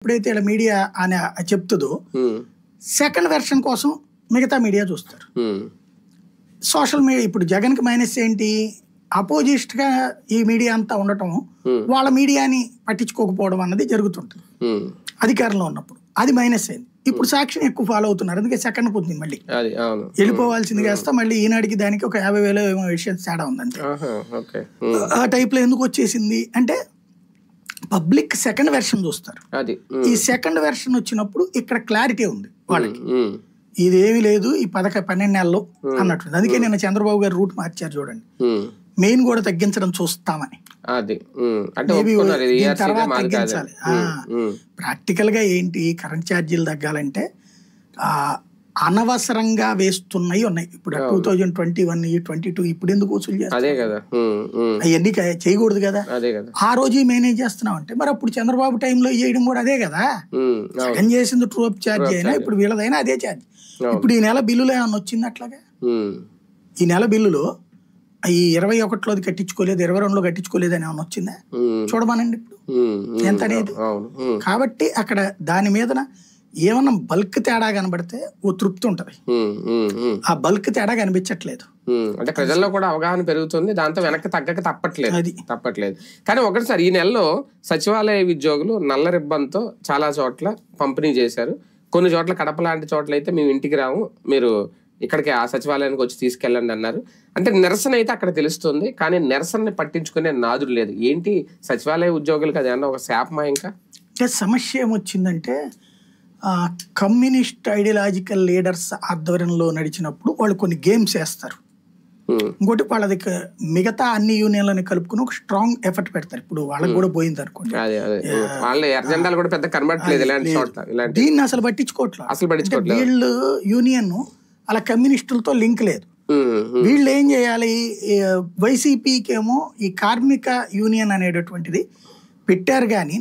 ఎప్పుడైతే ఇలా మీడియా అని చెప్తుందో సెకండ్ వెర్షన్ కోసం మిగతా మీడియా చూస్తారు. సోషల్ మీడియా ఇప్పుడు జగన్కి మైనస్ ఏంటి, అపోజిస్ట్గా ఈ మీడియా అంతా ఉండటం, వాళ్ళ మీడియాని పట్టించుకోకపోవడం అన్నది జరుగుతుంటుంది అధికారంలో ఉన్నప్పుడు. అది మైనస్ అయింది. ఇప్పుడు సాక్షిని ఎక్కువ ఫాలో అవుతున్నారు, అందుకే సెకండ్ పొందింది. మళ్ళీ వెళ్ళిపోవాల్సింది కాస్త మళ్ళీ ఈనాడికి దానికి ఒక 50,000 విషయం తేడా ఉందంటే ఆ టైప్లో ఎందుకు వచ్చేసింది అంటే పబ్లిక్ సెకండ్ వెర్షన్ చూస్తారు. ఈ సెకండ్ వెర్షన్ వచ్చినప్పుడు ఇక్కడ క్లారిటీ ఉంది వాళ్ళకి, ఇదేమీ లేదు ఈ 12 నెలలు అన్నట్టు. అందుకే నిన్న చంద్రబాబు గారు రూట్ మార్చారు చూడండి, మెయిన్ కూడా తగ్గించడం చూస్తామని. తర్వాత తగ్గించాలి. ప్రాక్టికల్ గా ఏంటి, కరెంట్ ఛార్జీలు తగ్గాలంటే అనవసరంగా వేస్తున్నాయి ఉన్నాయి. ఇప్పుడు 2021, 22 ఇప్పుడు ఎందుకు వసూలు చేస్తారు, అవన్నీ చేయకూడదు కదా. ఆ రోజు మేనేజ్ చేస్తున్నాం అంటే మరి అప్పుడు చంద్రబాబు టైంలో చేయడం కూడా అదే కదా. జగన్ చేసింది ట్రూ అప్ ఛార్జ్ అయినా ఇప్పుడు వీళ్ళదైనా అదే ఛార్జ్. ఇప్పుడు ఈ నెల బిల్లులో ఏమన్నా వచ్చింది అట్లాగా, ఈ నెల బిల్లులో ఈ 21లోది కట్టించుకోలేదు, 22లో కట్టించుకోలేదు అని ఏమన్నా వచ్చిందా చూడమనండి ఇప్పుడు ఎంత అనేది. కాబట్టి అక్కడ దాని మీద ఏమన్నా బల్క్ తేడా కనబడితే ఓ తృప్తి ఉంటది, ఆ బల్క్ తేడా కనిపించట్లేదు. అంటే ప్రజల్లో కూడా అవగాహన పెరుగుతుంది, దాంతో వెనక్కి తగ్గక తప్పట్లేదు. కానీ ఒకటిసారి ఈ నెలలో సచివాలయ ఉద్యోగులు నల్ల రిబ్బన్తో చాలా చోట్ల పంపిణీ చేశారు. కొన్ని చోట్ల కడప లాంటి చోట్ల అయితే మేము ఇంటికి రాము, మీరు ఇక్కడికి ఆ సచివాలయానికి వచ్చి తీసుకెళ్ళండి అన్నారు. అంటే నిరసన అయితే అక్కడ తెలుస్తుంది, కానీ నిరసనని పట్టించుకునే నాదుడు లేదు. ఏంటి సచివాలయ ఉద్యోగులకు అది అన్న ఒక శాపమా? ఇంకా సమస్య ఏమొచ్చిందంటే కమ్యూనిస్ట్ ఐడియాలజికల్ లీడర్స్ ఆధ్వర్యంలో నడిచినప్పుడు వాళ్ళు కొన్ని గేమ్స్ వేస్తారు. ఇంకోటి వాళ్ళది మిగతా అన్ని యూనియన్లని కలుపుకుని ఒక స్ట్రాంగ్ ఎఫర్ట్ పెడతారు. ఇప్పుడు వాళ్ళకి కూడా పోయింది అనుకోండి, దీన్ని అసలు పట్టించుకోవట్లేదు. వీళ్ళు యూనియన్ అలా కమ్యూనిస్టులతో లింక్ లేదు. వీళ్ళు ఏం చేయాలి, వైసీపీకి ఏమో ఈ కార్మిక యూనియన్ అనేటటువంటిది పెట్టారు కానీ